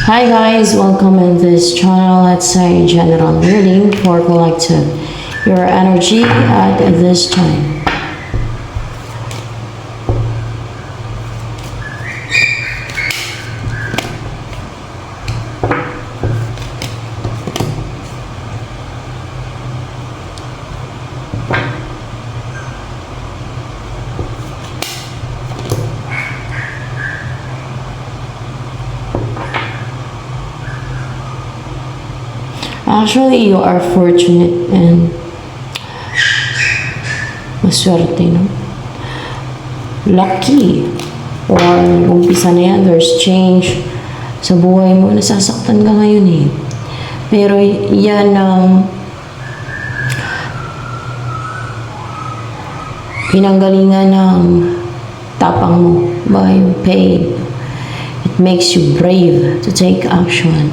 Hi guys, welcome in this channel. Let's say general reading for collective your energy at this time. Actually, you are fortunate and maswerte, no? Lucky. Or umpisa na yan, there's change sa buhay mo. Nasasaktan ka ngayon eh. Pero yan ang pinanggalingan ng tapang mo by yung pain. It makes you brave to take action.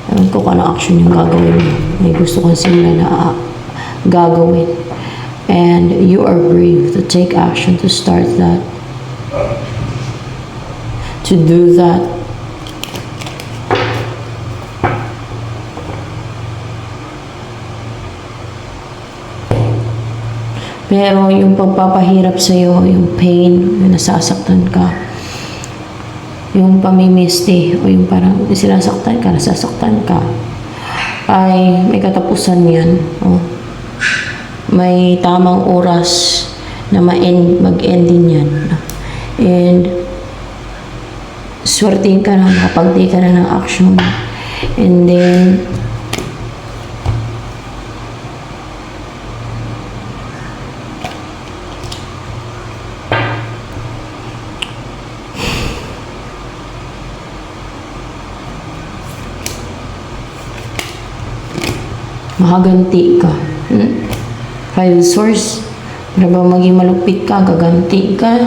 Ewan ko kung ano action yung gagawin mo. May gusto kong simulan na gagawin. And you are brave to take action to start that. To do that. Pero yung pagpapahirap sa'yo, yung pain, yung nasasaktan ka, yung pamimisti o yung parang sinasaktan ka, nasasaktan ka, ay may katapusan yan. Oh. May tamang oras na mag-end din yan. And swertihin ka na, makapag-take ka na ng action. And then makaganti ka. File source. Para ba maging malupit ka, gaganti ka.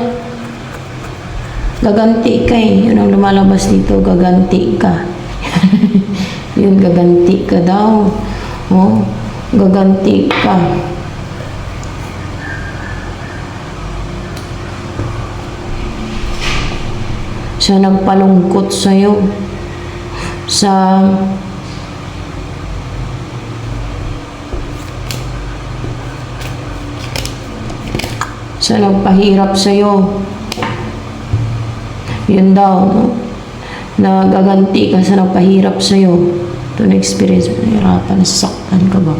Gaganti ka eh. Yun ang lumalabas dito, gaganti ka. Yun, gaganti ka daw. Oh, gaganti ka. Siya nagpalungkot sa'yo. Sa nagpahirap sa'yo. Yun daw, no? Nagaganti ka sa nagpahirap sa'yo. Ito na experience mo, nahirapan, nasasaktan ka ba?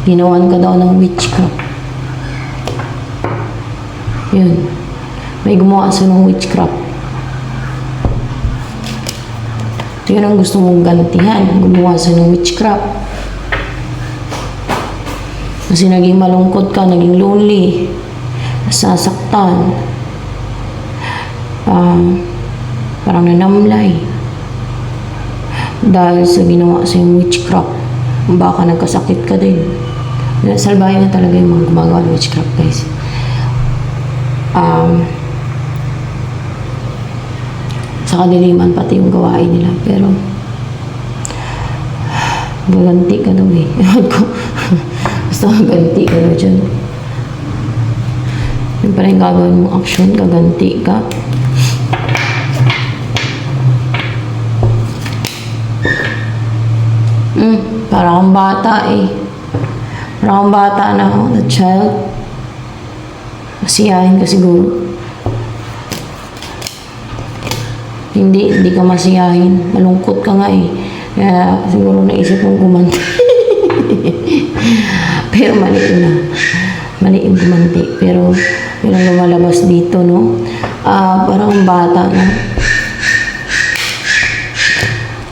Ginawan ka daw ng witchcraft. Yun. May gumawa sa ng witchcraft. Yun ang gusto mong gantihan. Gumawa sa ng witchcraft. Kasi naging malungkot ka, naging lonely, nasasaktan, parang nanamlay. Dahil sa ginawa sa yung witchcraft, baka nagkasakit ka din. Salbahin na talaga yung mga gumagawa ng witchcraft, guys. Sa kadiliman pati yung gawain nila, pero gaganti ka daw eh. Basta gaganti ka daw dyan. Yung parang gagawin mong action, gaganti ka. Parang kang bata eh. Parang kang bata na ako, the child. Masiyahin ka siguro. Hindi ka masiyahin. Malungkot ka nga eh. Kaya siguro naisip mong gumanti. Pero mali na. Mali yung gumanti. Pero yun ang lumalabas dito, no? Parang bata na.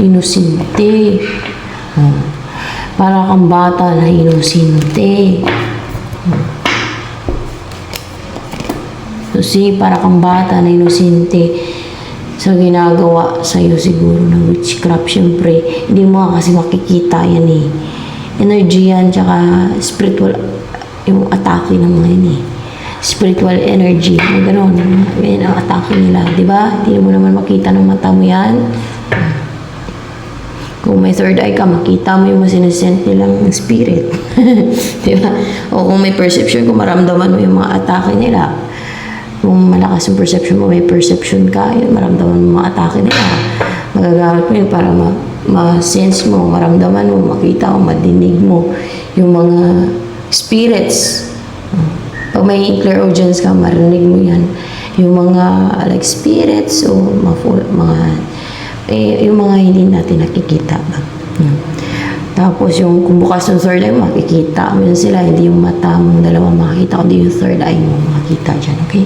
Inosente. Parang kang bata na inosente. Kasi para kang bata na inosente sa ginagawa sa'yo siguro ng witchcraft. Siyempre, hindi mo kasi makikita yan eh. Energy yan, tsaka spiritual, yung atake ng mga yan eh. Spiritual energy, gano'n. Yan ang atake nila, di ba? Hindi mo naman makita ng mata mo yan. Kung may third eye ka, makita mo yung sinesend nilang spirit. Di ba? O kung may perception, kung maramdaman mo yung mga atake nila. Kung malakas yung perception mo, may perception ka, yun, maramdaman mo yung mga atake nila. Magagamit mo yun para ma-sense mo, maramdaman mo, makita mo, madinig mo yung mga spirits. Pag may clairaudience ka, marinig mo yan. Yung mga like spirits o yung mga hindi natin nakikita. Tapos yung kung bukas yung third eye mo, makikita mo yun sila. Hindi yung mata mong dalawa makikita, kundi yung third eye mo makikita dyan. Okay?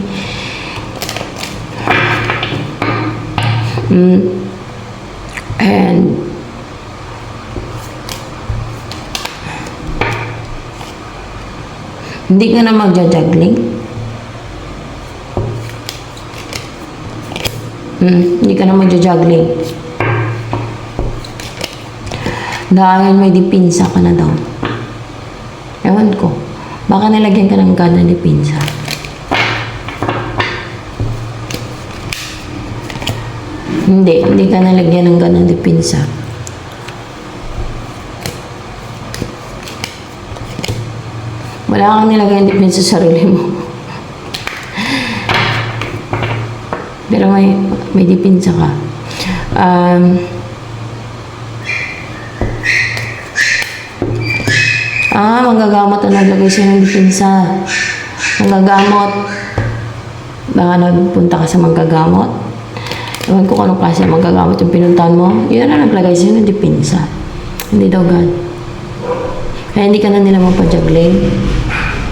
And hindi ka na magja-juggling. Hindi ka na magja-juggling. Dahil may dipinsa ka na daw. Ewan ko. Baka nilagyan ka ng God ng dipinsa. Hindi ka nalagyan ng God ng dipinsa. Wala kang nilagay ng dipinsa sa sarili mo. Pero may dipinsa ka. Manggagamot na naglagay siya ng dipinsa. Manggagamot. Baka nagpunta ka sa manggagamot. Ewan ko kung anong klase manggagamot yung pinuntahan mo. Yun na naglagay siya ng dipinsa. Hindi daw God. Kaya hindi ka na nila mapajuggling.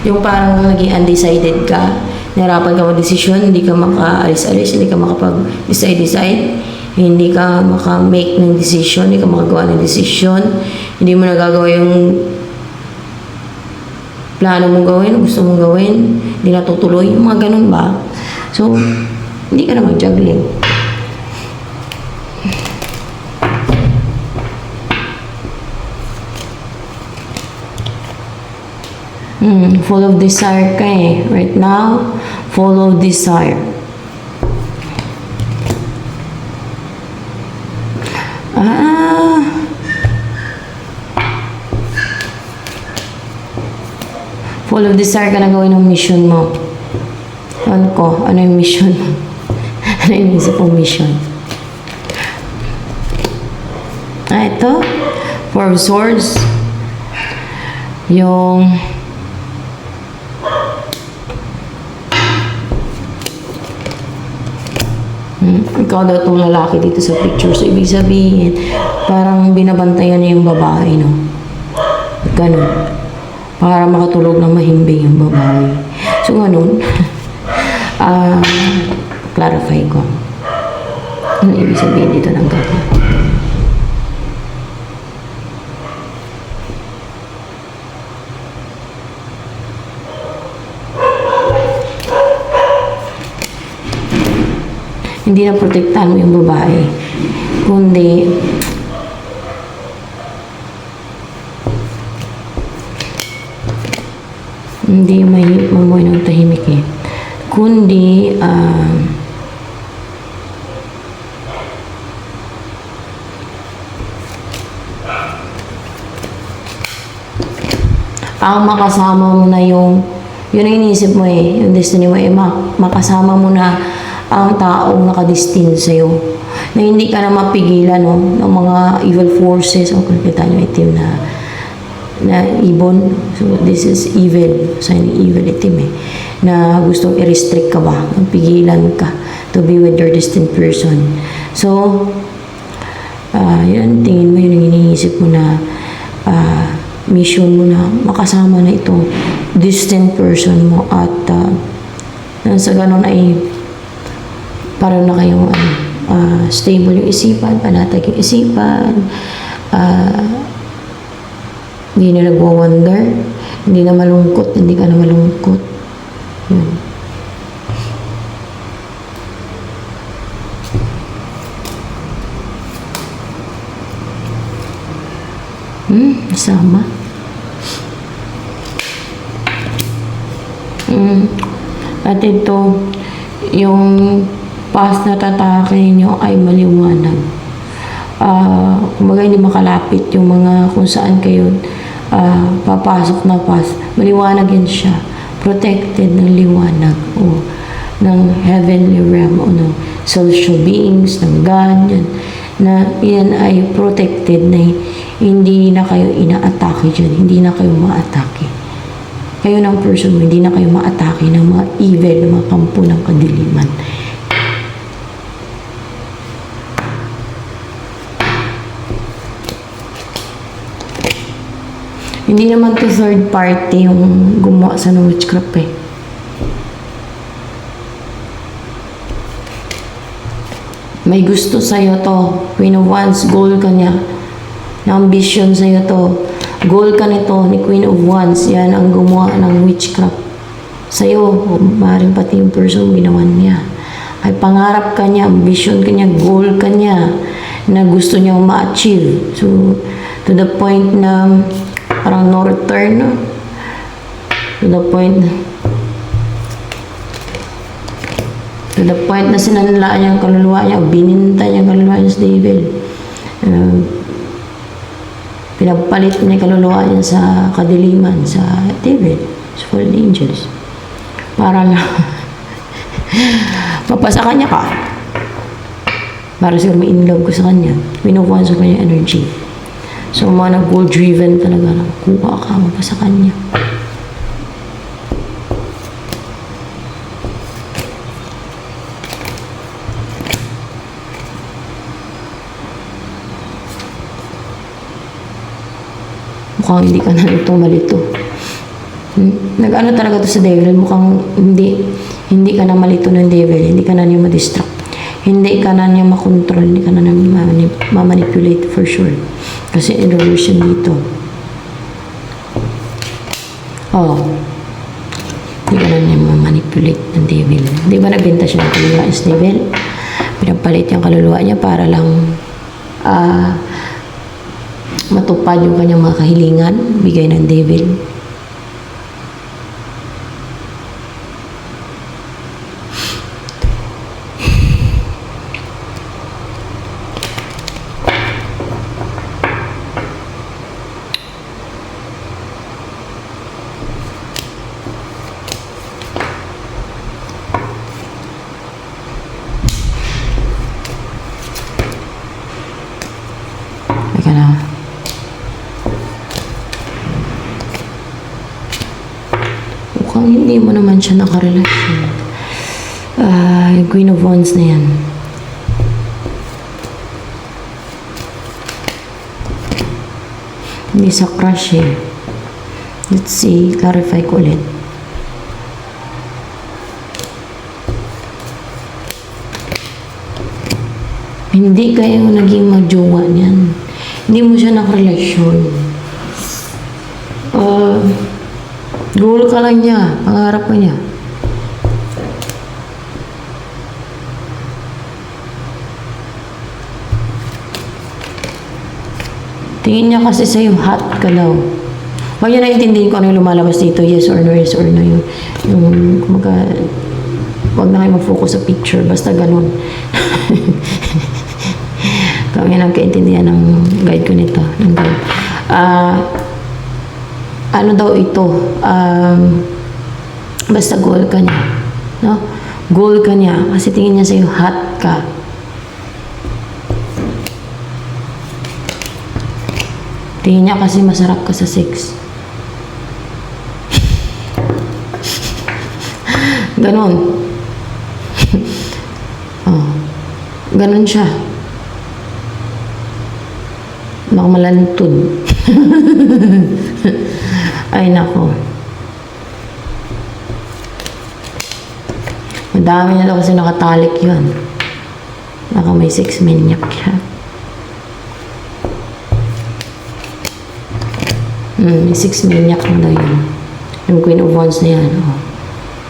Yung parang naging undecided ka. Nahirapan ka mag-desisyon, hindi ka maka-alis-alis, hindi ka makapag-decide, hindi ka maka-make ng decision, hindi ka makagawa ng decision, hindi mo nagagawa yung plano mong gawin, gusto mong gawin, hindi natutuloy, yung mga ganun ba? So, hindi ka na mag-juggling. Full of desire ka eh. Right now, full of desire. Full of desire ka na gawin ng mission mo. Ano ko? Ano yung mission mo? Ano yung isip mong mission? Ito. Four of Swords. Yung ikaw daw itong lalaki dito sa picture. So, ibig sabihin, parang binabantayan niya yung babae, no? Ganun. Para makatulog ng mahimbing yung babae. So, ganun. Clarify ko. Ano ibig sabihin dito ng ganun? Hindi na protektahan mo yung babae, kundi hindi may mamuhay ng tahimik eh, kundi ang makasama mo na yun ang iniisip mo eh, yung destiny mo eh, makasama mo na ang taong nakadestin sa'yo na hindi ka na mapigilan no, ng mga evil forces o kung kita nyo itim na ibon. So this is evil, sign evil itim eh, na gustong i-restrict ka ba, pigilan ka to be with your destined person. So yun, tingin mo yun ang iniisip mo na mission mo na makasama na itong destined person mo at sa ganun ay para na kayong stable yung isipan, panatag yung isipan, hindi na nagwa-wonder, hindi na malungkot, hindi ka na malungkot. Yun. Sama. At ito, yung past na tatake nyo ay maliwanag. kumbaga hindi makalapit yung mga kung saan kayo papasok na maliwanag yan siya, protected ng liwanag o ng heavenly realm o ng social beings, ng God, yan, na yan ay protected na hindi na kayo inaatake dyan, hindi na kayo maatake. Kayo ng person mo, hindi na kayo maatake ng mga evil, ng mga kampo ng kadiliman. Hindi naman to third party yung gumawa sa ng witchcraft eh. May gusto sa'yo to. Queen of Wands, goal ka niya. May ambition sa'yo to. Goal ka nito ni Queen of Wands. Yan ang gumawa ng witchcraft sa'yo. Maaaring pati yung person ginawa niya. Ay pangarap ka niya, ambition ka niya, goal ka niya na gusto niya ma-achieve. So, to the point na parang no return, no? To the point na sinanlaan niya ang kaluluwa niya, bininta niya ang kaluluwa niya sa devil. Pinagpalit niya ang kaluluwa niya sa kadiliman, sa devil, sa fallen angels. Para lang mapasa kanya ka. Para siguro may in-love ko sa kanya. Pinukuhan sa kanya energy. So, mga goal-driven talaga na kuha ka, mapasa kanya. Mukhang hindi ka na nito malito. Nag-ano talaga to sa devil, mukhang hindi ka na malito ng devil, hindi ka na niya ma-distract. Hindi ka na niya makontrol, hindi ka na niya ma-manipulate for sure. Kasi introversion dito. Hindi ka na niya ma-manipulate ng devil. Di ba nagbenta siya ng kaluluwa is devil? Pinapalit yung kaluluwa niya para lang matupad yung kanyang mga kahilingan, bigay ng devil. Teka na. Mukhang hindi mo naman siya nakarelasyon. Yung Queen of Wands na yan. Hindi sa crush eh. Let's see, clarify ko ulit. Hindi kayo naging magjowa niyan. Hindi mo siya nakarelasyon. Goal ka lang niya. Pangarap ka niya. Tingin niya kasi sa'yo, hot ka daw. Huwag niya naiintindihin ko ano yung lumalabas dito, yes or no, yung kumaga, huwag na kayo mag-focus sa picture, basta ganun. Kami lang kaintindihan ng guide ko nito. Ng guide. Ano daw ito? Basta goal ka niya. No? Goal ka niya. Kasi tingin niya sa'yo, hot ka. Tingin niya kasi masarap ka sa sex. Ganon. Ganon siya. Malantod. Ay, nako. Madami na daw kasi nakatalik yun. Naka may 6 maniac siya. May 6 maniac na daw yun. Yung Queen of Wands na yan.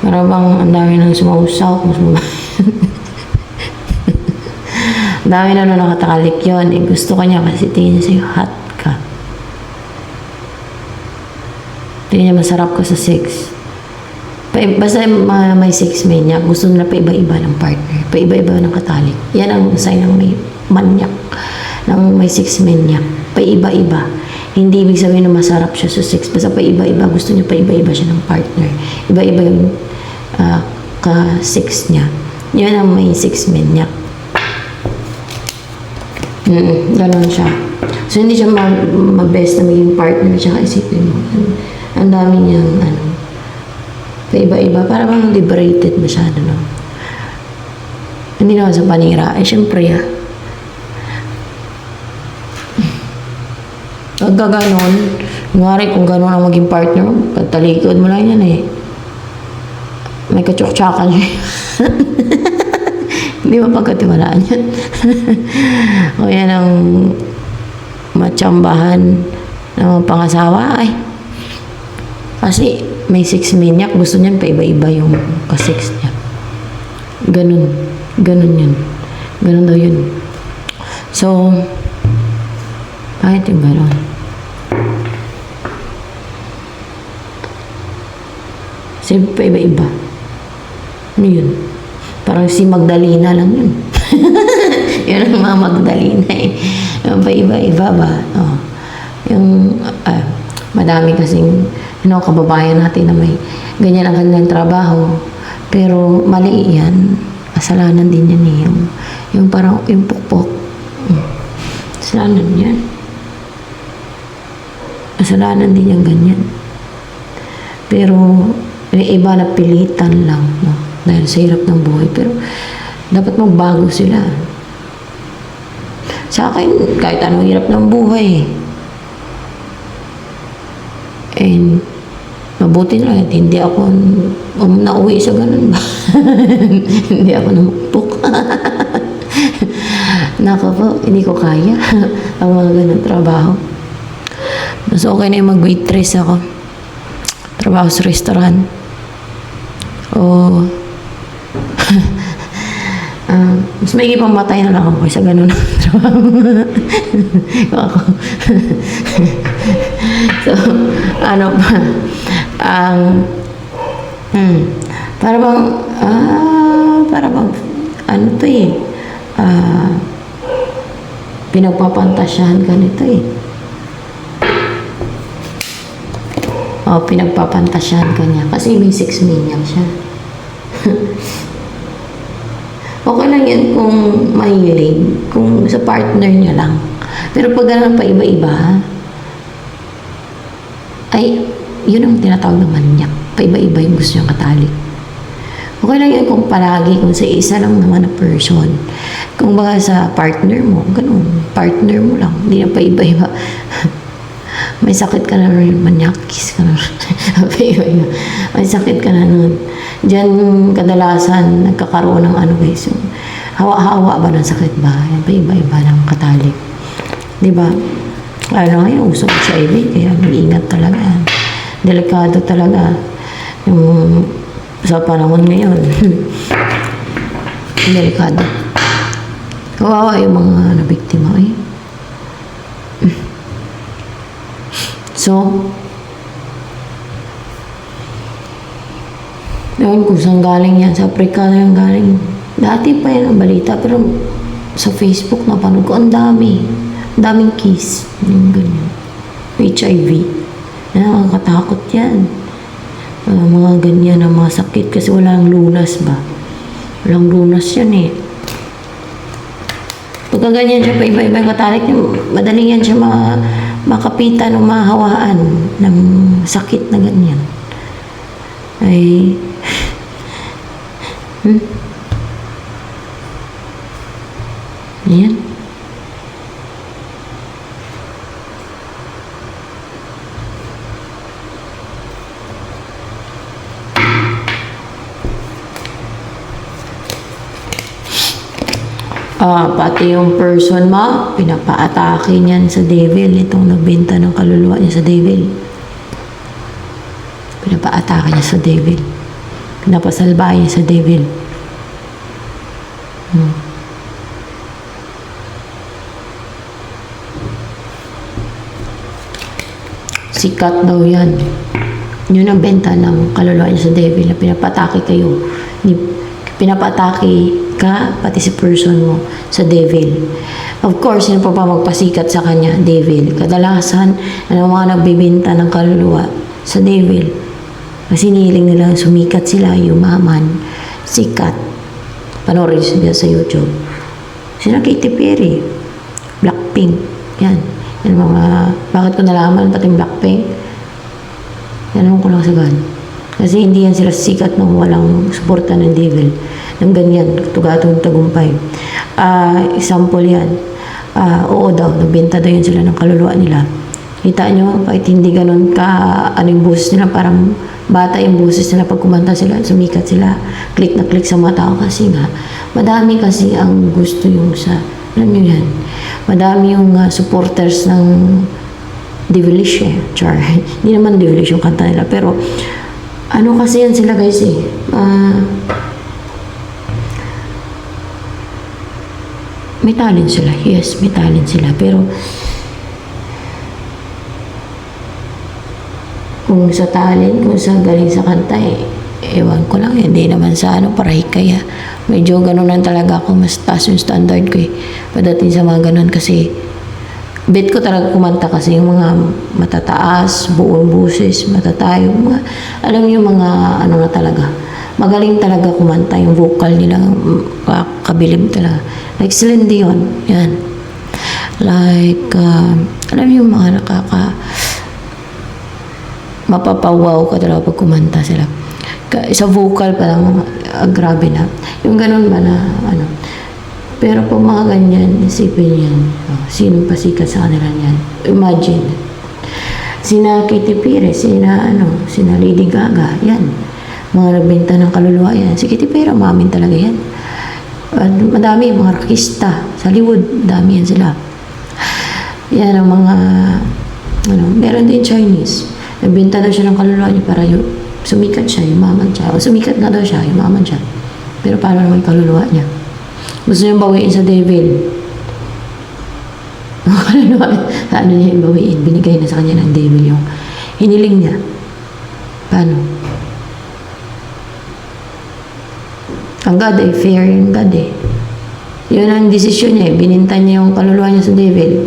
Para bang ang dami nang sumausaw. Dami na nakatalik yun. Gusto ka niya kasi tingin niya sa'yo, hot ka. Tingin niya masarap ka sa sex. Basta may sex maniac, gusto nila pa iba-iba ng partner. Pa iba-iba ng katalik. Yan ang sign ng may maniac. ng may 6 men niya. Paiba-iba. Hindi ibig sabihin na masarap siya sa 6. Basta paiba-iba. Gusto niya paiba-iba siya ng partner. Iba-iba yung ka-6 niya. Yun ang may 6 men niya. Ganon siya. So, hindi siya mag-best na maging partner. Tsaka isipin mo. Ang dami niyang, paiba-iba. Para bang liberated masyado, no? Hindi naman sa panira. Syempre, pag gano'n, kung gano'n ang maging partner, pagtalikod mo lang yan may katsok-tsakan siya. Hindi mo pagkatiwalaan yan. O yan ang matsambahan ng mga pangasawa. Kasi may 6 minyak, gusto niyan paiba-iba yung ka-6 niya. Ganun yun. Ganun daw yun. So, bakit yung gano'n? Kasi paiba-iba. Ano yun? Parang si Magdalena lang yun. Yun ang mga Magdalena Yung paiba-iba ba? Yung, madami kasing, kababayan natin na may ganyan ang kanilang trabaho. Pero mali yan. Kasalanan din yan yung parang, yung pukpok. Kasalanan yan. Kasalanan din yung ganyan. Pero, may iba na pilitan lang, no? Dahil sa hirap ng buhay. Pero, dapat magbago sila. Sa akin, kahit anong hirap ng buhay, and, mabuti na lang, hindi ako nauwi sa ganun ba? Hindi ako namukpok. Nako po, hindi ko kaya ang mga ganun trabaho. Mas okay na yung mag-waitress ako. Trabaho sa restaurant. Mas may pang matay na lang ako sa ganun trabaho. Ako. So, ano pa? Para bang, ano to pinagpapantasyahan ka nito pinagpapantasyahan ka niya. Kasi may 6 million siya. Okay lang yan kung mahilig, kung sa partner niya lang. Pero pag ganun pa iba-iba, yun ang tinatawag ng manyak. Paiba-iba yung gusto niyang katalik. Okay lang yan kung palagi, kung sa isa lang naman na person. Kung baka sa partner mo, ganun, partner mo lang, hindi na paiba-iba. May sakit ka na rin, manyakis ka na rin. May sakit ka na nun. Diyan kadalasan nagkakaroon ng guys, yung hawa-hawa ba ng sakit ba? Yan pa iba-iba ng katalik. Diba? Ngayon, uso ko sa HIV, kaya mag-ingat talaga. Delikado talaga. Yung sa panahon ngayon. Delikado. Kawawa yung mga nabiktima So, yun, kung saan galing yan, sa Africa na yung galing. Dati pa yan ang balita, pero sa Facebook napanood ko, ang daming case. Yung ganyan. HIV. Nakakatakot yan. Mga ganyan na mga sakit kasi walang lunas ba? Walang lunas yan Pagka ganyan siya, paiba-iba yung katalik, madaling yan siya makapitan o mahawaan ng sakit na ganyan. Yan. Pati yung person mo, pinapaatake niyan sa devil. Itong nagbenta ng kaluluwa niya sa devil. Pinapaatake niya sa devil. Pinapasalba niya sa devil. Sikat daw yan. Yun ang benta ng kaluluwa niya sa devil na pinapatake kayo. pinapatake ka, pati si person mo, sa devil. Of course, sino pa magpasikat sa kanya? Devil. Kadalasan, mga nagbibinta ng kaluluwa sa devil. Kasi niling nila, sumikat sila, yumaman, sikat. Panoorin niyo sa YouTube. Sina Katy Perry, Blackpink, yan. Yan bakit ko nalaman pati Blackpink? Yan ko lang sa gan. Kasi hindi yan sila sikat nung walang suporta ng devil. Nang ganyan, tugatong tagumpay. Example yan. Oo daw, nagbenta daw yun sila ng kaluluwa nila. Kita nyo, kahit hindi ganun yung boses nila, parang bata yung boses nila pag kumanta sila, sumikat sila, click na click sa mga tao kasi nga, madami kasi ang gusto yung alam nyo yan, madami yung supporters ng devilish char. Hindi naman devilish yung kanta nila, pero kasi yan sila guys may talent sila. Yes, may talent sila. Pero, kung sa talent, kung sa galing sa kanta, ewan ko lang. Hindi naman sa parahi kaya. Medyo ganun lang talaga ako. Mas taas yung standard ko pagdating sa mga ganun. Kasi, bet ko talaga kumanta kasi yung mga matataas, buong buses, matatayo. Alam yung mga na talaga. Magaling talaga kumanta yung vocal nila, kabilib talaga. Like Celine Dion, yan. Like, alam yung mga mapapawaw ka talaga pag kumanta sila. Sa vocal pa lang, grabe na. Yung ganun ba na, Pero pag mga ganyan, isipin yan, sinong pasikat sa kanila yan? Imagine. Sina Katy Perry, sina Lady Gaga, yan. Mga nagbenta ng kaluluwa yan. Si Katy Perry, umamin talaga yan. Madami, mga rakista. Sa Hollywood, dami yan sila. Yan ang mga, meron din Chinese. Nagbenta daw siya ng kaluluwa niya para sumikat siya, yumaman siya. O sumikat na daw siya, yumaman siya. Pero paano naman kaluluwa niya? Gusto niyang bawiin sa devil. Ano niya yung bawiin? Binigay na sa kanya ng devil yung hiniling niya. Paano? Ang God fair yung God Yun ang desisyon niya Bininta niya yung kaluluwa niya sa devil.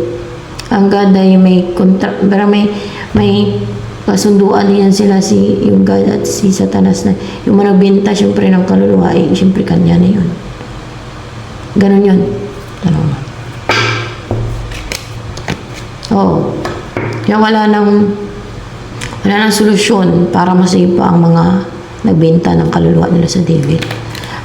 Ang God ay may contract, pero may kasunduan niyan sila yung God at si Satanas na yung managbenta syempre ng kaluluwa syempre kanya na yun. Ganon yun. Oo. Kaya wala nang solusyon para masave pa ang mga nagbenta ng kaluluwa nila sa devil.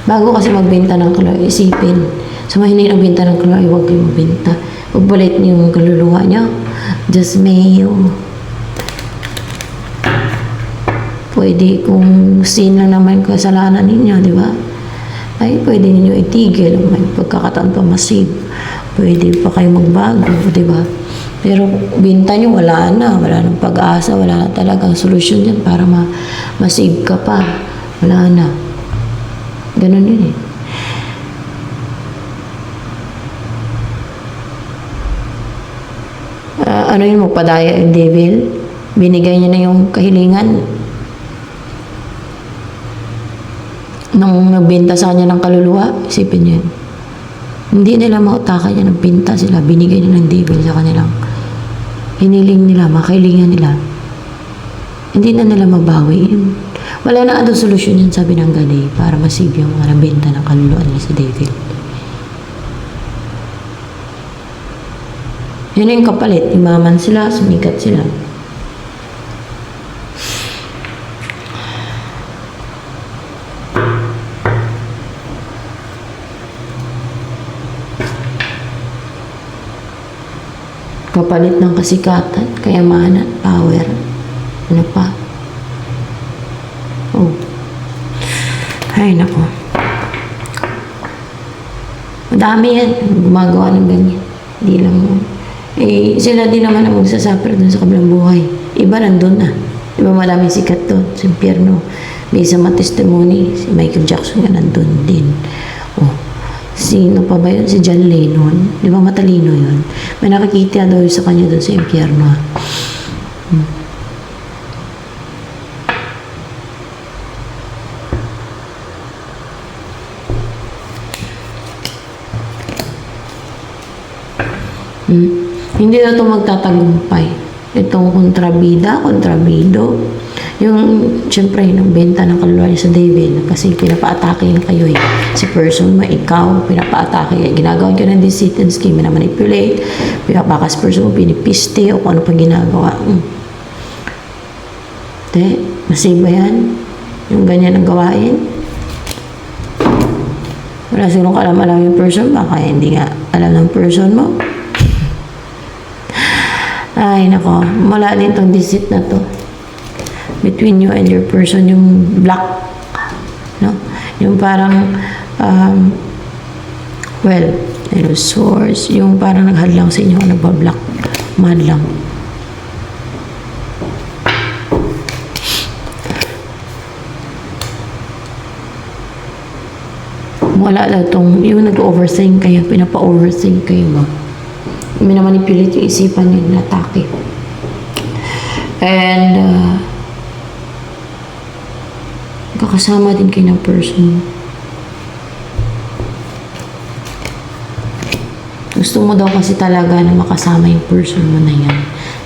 Bago kasi magbenta ng kaluluwa, isipin. Sa mga hindi nagbenta ng kaluluwa, huwag kayong magbenta. Pagbalit niyo yung kaluluwa niya, just mayo. Pwede kung sin lang naman kasalanan ninyo, di ba? Ay, pwede ninyo itigil. May pagkakataon pa masave. Pwede pa kayo magbago, di ba? Pero binta nyo, wala na ng pag-asa, wala na talagang solusyon yan para ma-save ka pa. Wala na. Ganun yun ano yun, magpadaya yung devil? Binigay niya na yung kahilingan nung nagbenta sa kanya ng kaluluwa. Isipin niyo yun. Hindi nila mautakan niya, nagbenta sila, binigay niya ng devil sa kanilang hiniling nila, makahilingan nila. Hindi na nila mabawi yun. Wala na ano solusyon yan, sabi ng God para masave yung mga nabenta ng kaluluwa nila sa devil. Yun yung kapalit. Imaman sila, sumikat sila. Kapalit ng kasikatan, kayamanan, power. Ano pa? Oh. Ay, nako. Madami yan. Gumagawa ng ganyan. Hindi lang sila din naman ang magsasuffer dun sa kabilang buhay. Iba nandun na. Diba maraming sikat doon sa impyerno. May isang testimony, si Michael Jackson nga nandun din. Oh. Sino pa ba yun? Si John Lennon. Di ba matalino yun? May nakikita daw sa kanya doon sa impyerno. Hindi na ito magtatagumpay. Itong kontrabido. Yung, syempre, nagbenta ng kaluluwa niya sa devil kasi pinapaatake na kayo eh. Si person mo, ikaw, pinapaatake. Ginagawa ka ng deceit and scheme, minamanipulate, pinapakas person mo, pinipiste, o kung ano pang ginagawa. Masig ba yan? Yung ganyan ang gawain? Wala sigurong alam yung person, baka hindi nga alam ng person mo. Ay, nako. Mula din itong deceit na to. Between you and your person, yung black. No? Yung parang, source. Yung parang naghadlang sa inyo, nagbablock. Madlang. Wala na itong, yung nag-overthink kayo, pinapa-overthink kayo ba? Minamanipulate yung isipan nyo, natake. And, kakasama din kayo ng person. Gusto mo daw kasi talaga na makasama yung person mo na yan.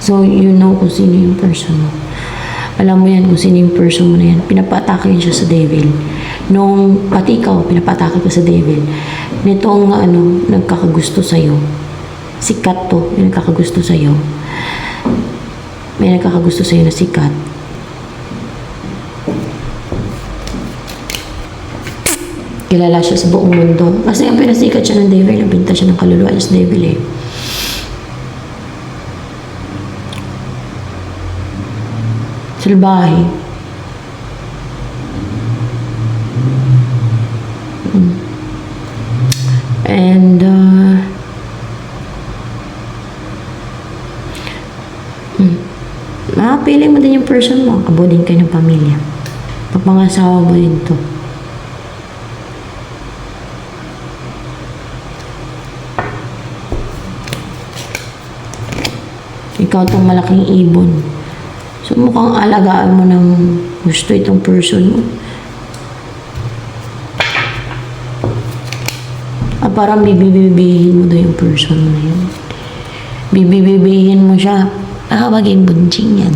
So, you know kung sino yung person mo. Alam mo yan kung sino yung person mo na yan. Pinapatake yun siya sa devil. Nung pati ikaw, pinapatake ko sa devil. Nitong nagkakagusto sa'yo. Sikat to, may nagkakagusto sa'yo. May nagkakagusto sa'yo na sikat. Kilala siya sa buong mundo. Kasi ang pinasikat siya ng devil, nabinta siya ng kaluluwa niya sa devil eh. Salbahe. And, makapiling mo din yung person mo. Kabudin kayo ng pamilya. Pagpangasawa mo din to. Ikaw tong malaking ibon. So, mukhang alagaan mo ng gusto itong person mo. Parang bibibibihin mo daw yung person mo na yun. Bibibibihin mo siya. Maging bunching yan.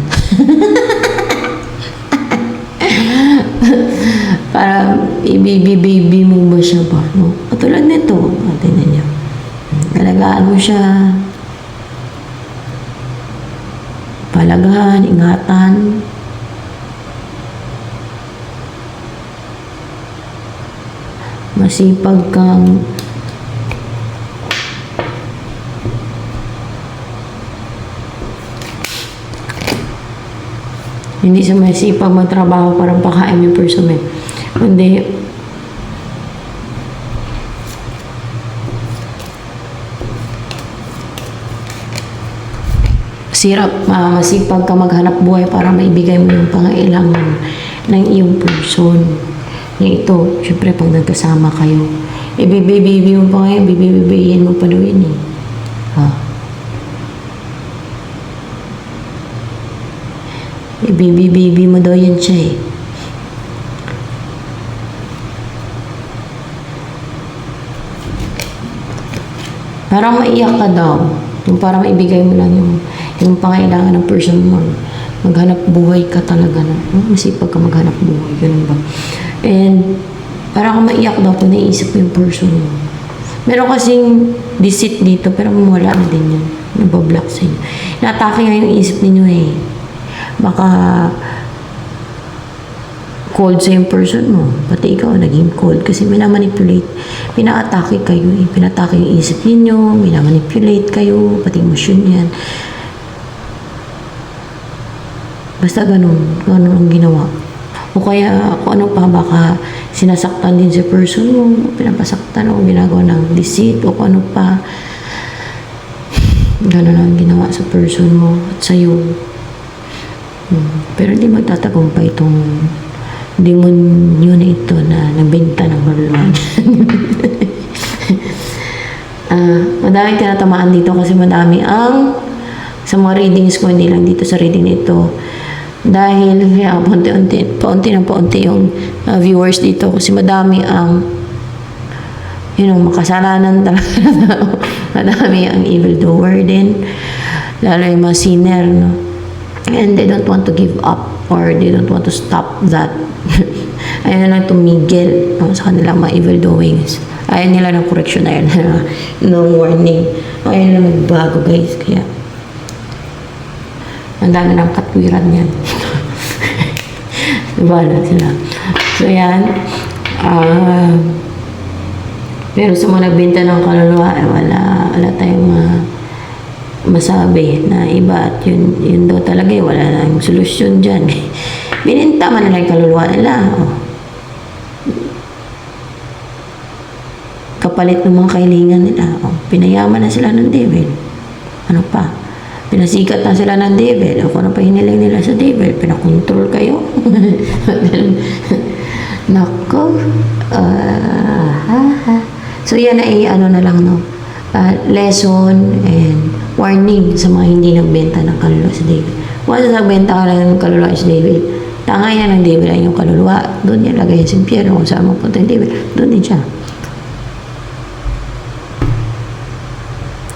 Parang ibibibibi mo ba siya ba? No? Katulad nito. Tingnan niyo. Alagaan mo siya. Palagahan, ingatan. Masipag kang hindi siya masipag magtrabaho para pakain yung person eh. Kundi masipag ka maghanap buhay para maibigay mo yung pangailangan ng iyong person. Yung ito, syempre pag nagkasama kayo, ibibibibi mo pa ngayon, bibibibihin mo pa daw yun eh. Ibibibibi mo daw yan siya eh. Parang maiyak ka daw. Yung parang maibigay mo lang yung pangailangan ng person mo. Maghanap buhay ka talaga na. Masipag ka maghanap buhay. Ganun ba? And parang maiyak daw kung naiisip mo yung person mo. Meron kasing deceit dito pero wala na din yun. Nabablock sa inyo. Natake nga yung isip ninyo eh. Baka cold sa yung person mo. Pati ikaw naging cold kasi minamanipulate. Pina-atake kayo eh. Pinatake yung isip ninyo, minamanipulate kayo, pati emosyon yan. Basta ganun ang ginawa. O kaya kung ano pa, baka sinasaktan din si person mo, pinapasaktan o ginagawa ng deceit o kung ano pa. Ganun ang ginawa sa person mo at sa'yo. Pero hindi magtatagumpay itong demonyo na ito na nagbenta ng kaluluwan. Madami tinatamaan dito kasi madami ang sa mga readings ko, hindi lang dito sa reading nito. Dahil paunti yung viewers dito kasi madami ang makasalanan talaga na tao. Madami ang evildoer din. Lalo yung mga sinner, no? And they don't want to give up or they don't want to stop that. Ayaw na lang tumigil sa kanilang mga evil doings. Ayaw nila ng correction, ayaw nila ng warning. Ayaw nila magbago, guys. Kaya, ang dami ng katwiran yan. Wala sila. So, yan. Pero sa mga nagbenta ng kaluluwa, wala tayong masabi na iba at yun daw talaga wala na yung solusyon dyan. Bininta man nila yung kaluluwa nila. Kapalit ng mga kahilingan nila. Pinayaman na sila ng devil. Ano pa? Pinasikat na sila ng devil. Kung ano pa hiniling nila sa devil, pinakontrol kayo. Nako. So yan ay ano na lang, no? Lesson and warning sa mga hindi nagbenta ng kaluluwa sa devil. Once nagbenta ka lang ng kaluluwa sa devil, tangay na ng devil ay yung kaluluwa. Doon niya lagay sa impyerno. Kung saan mapunta yung devil, doon din siya.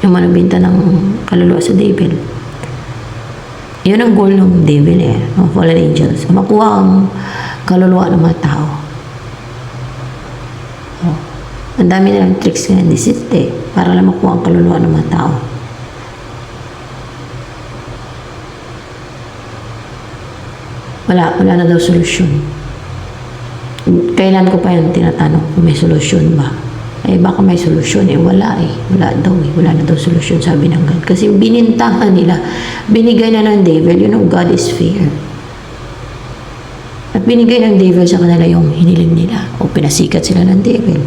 Yung mga nagbenta ng kaluluwa sa devil. Yun ang goal ng devil ng fallen angels. Makuha ang kaluluwa ng mga tao. Ang dami nilang tricks nga deceit para lang makuha ang kaluluwa ng mga tao. Wala na daw solusyon. Kailan ko pa yan tinatanong kung may solusyon ba? Baka may solusyon wala wala na daw solusyon, sabi ng God. Kasi binintahan nila, binigay na ng devil, God is fair. At binigay ng devil sa kanila yung hiniling nila o pinasikat sila ng devil.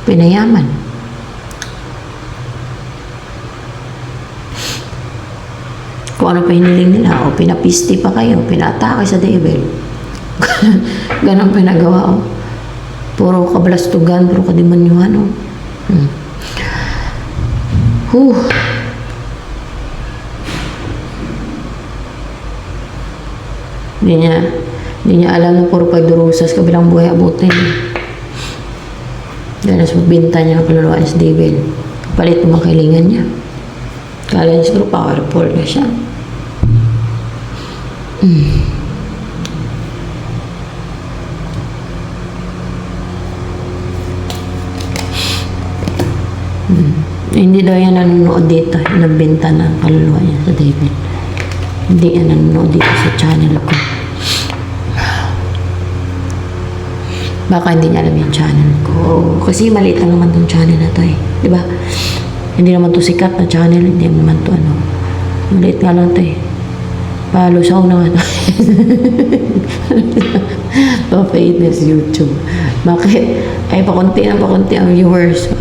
Pinayaman. Kung ano pa hiniling nila o pinapisti pa kayo, pinatake sa devil. Ganang pinagawa. Puro kabalastugan, puro kademonyuhan. Hindi niya alam na puro pagdurusas kabilang buhay abutin. Dahil sa magbinta niya ng kaluluwa sa devil. Palit ng mga kailangan niya. Kala niya siguro powerful na siya. Hindi daw yan nanonood dito. Nagbenta ng kaluluwa niya sa devil. Hindi yan nanonood dito sa channel ko. Baka hindi niya alam yung channel ko. Kasi maliit lang naman tong channel na to Diba? Hindi naman to sikat na channel. Hindi naman to maliit nga lang to Palusaw na nga. Pa-fitness YouTube. Bakit? Pakunti ang viewers.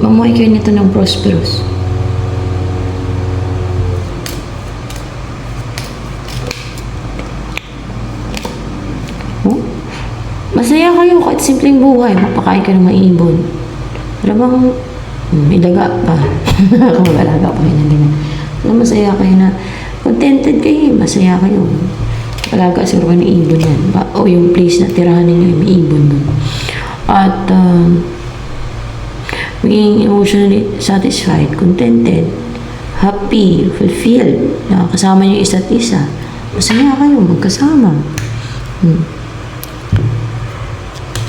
Mamuhay kayo nito ng prosperous. Masaya kayo kahit simpleng buhay. Mapakain ka ng maibon. Pero bang may daga pa. Kung magalaga pa kayo na ganyan. Masaya kayo na contented kayo. Masaya kayo. Palaga siguro kayo ng ibon yan. O yung place na tirahan ninyo may ibon dun. At maging emotionally satisfied, contented, happy, fulfilled. Kasama niyo isa't isa. Masaya kayo magkasama.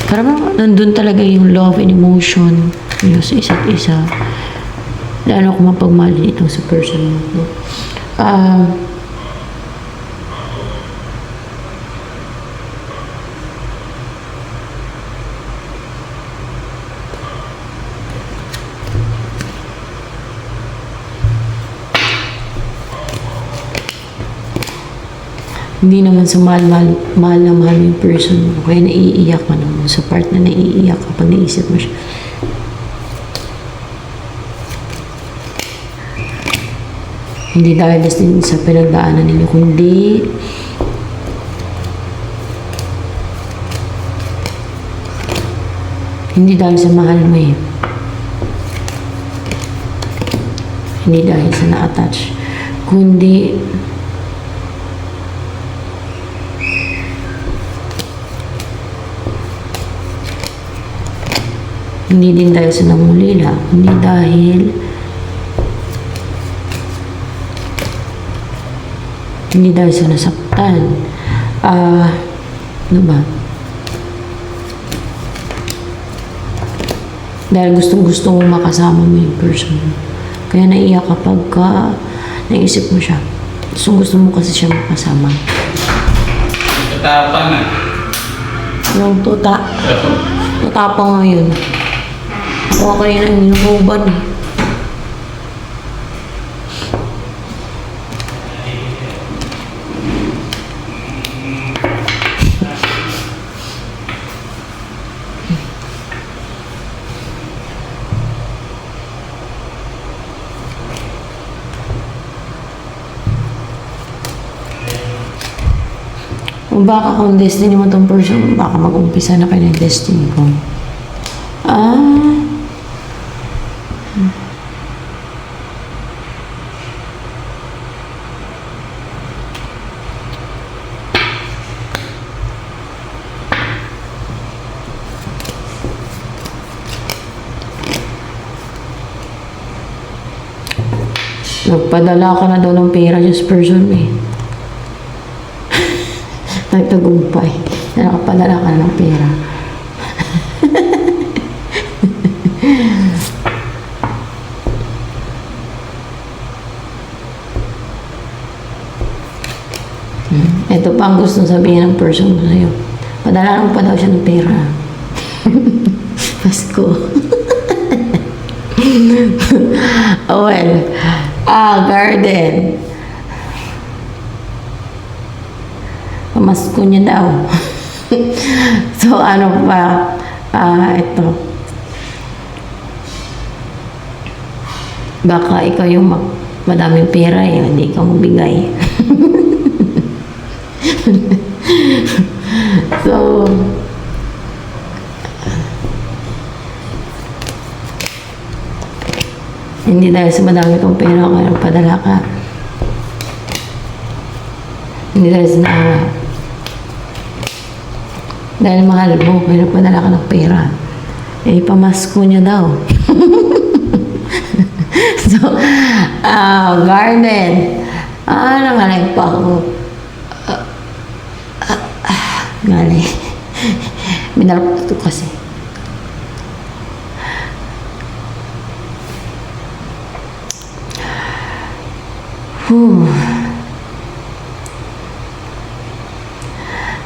Parang nandun talaga yung love and emotion sa isa't isa. Lalo kung mapagmahal itong sa person mo. Hindi naman sa mahal yung person mo. Kaya naiiyak ka naman. Sa part na naiiyak kapag naisip mo siya. Hindi dahil din sa pinagdaanan ninyo, kundi Hindi dahil sa mahal mo eh. Hindi dahil sa na-attach. Kundi hindi din dahil sa nangulila. Hindi dahil sa nasaktan. Ano ba? Dahil gustong-gusto mo makasama mo yung person. Kaya naiyak kapag naisip mo siya. Gusto mo kasi siya makasama. Tatapang na. Yung tutapang ngayon. Ako kayo na inuuban eh. Baka kung destiny mo tong person, baka mag-umpisa na kayo ng destiny ko. Nagpadala ka na daw ng pera just person eh. Nagtagumpay. Nakapadala ka na ng pera. Ito pa ang gusto sabihin ng person ko sa'yo. Padala lang pa daw siya ng pera. Pasko. Well, garden. Pamasko niya daw. So, ano pa? Ito. Baka ikaw yung madaming pera eh, hindi ka mabigay. So, hindi dahil sa madami kong pera kaya padala ka. Hindi dahil sa dahil mahal mo, kaya padala ka ng pera. Eh, pamasko niya daw. So, garden. Nangalay pa ako. Ngalay. Minarap ito kasi.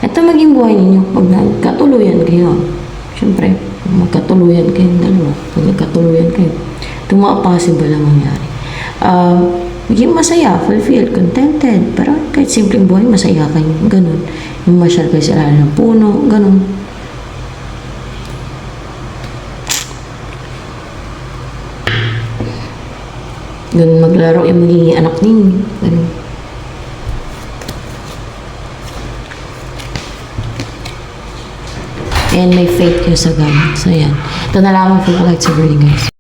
Ito maging buhay ninyo pag nagkatuluyan kayo. Siyempre, magkatuluyan kayong dalawa. Pag nagkatuluyan kayo, ito mga possible lang mangyari. Maging masaya, fulfilled, contented. Pero kahit simpleng buhay, masaya kayo. Ganun. Yung masyal kayo sa ilalim ng puno. Ganun. Ganun maglaro yung magiging anak ninyo. Ganun. And may faith kayo sa God. So, yan. Ito na lamang po ulit sa reading, guys.